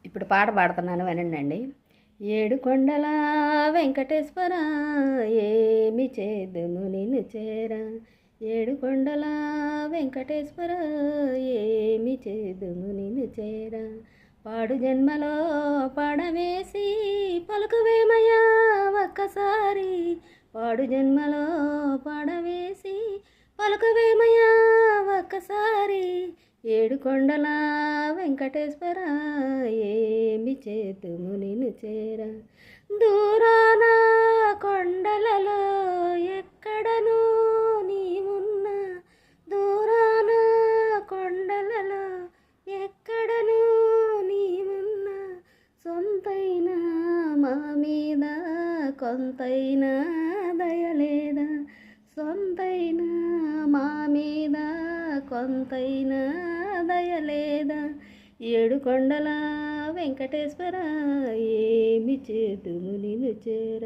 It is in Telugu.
ఇప్పుడు పాట పాడుతున్నాను వినండి. ఏడు కొండల వెంకటేశ్వర ఏమి చేదును నిన్ను చేర, ఏడు కొండల వెంకటేశ్వర ఏమి చేదును నిన్ను చేర, పాడు జన్మలో పాడవేసి పలుకువేమయ్యా ఒక్కసారి, పాడు జన్మలో పాడవేసి పలుకువేమయ్యా ఒక్కసారి, ఏడు కొండల వెంకటేశ్వర ఏమి చేతుము నిన్ను చేర, దూరాన కొండలలో ఎక్కడను నీవున్నా, దూరాన కొండలలో ఎక్కడను నీవున్నా, సొంతైన మా మీద కొంతైనా దయలేదా, సొంతైన మా మీద కొంతైనా దయలేదా, ఏడు కొండల వెంకటేశ్వర ఏమి చేతుము నిన్ను చేర.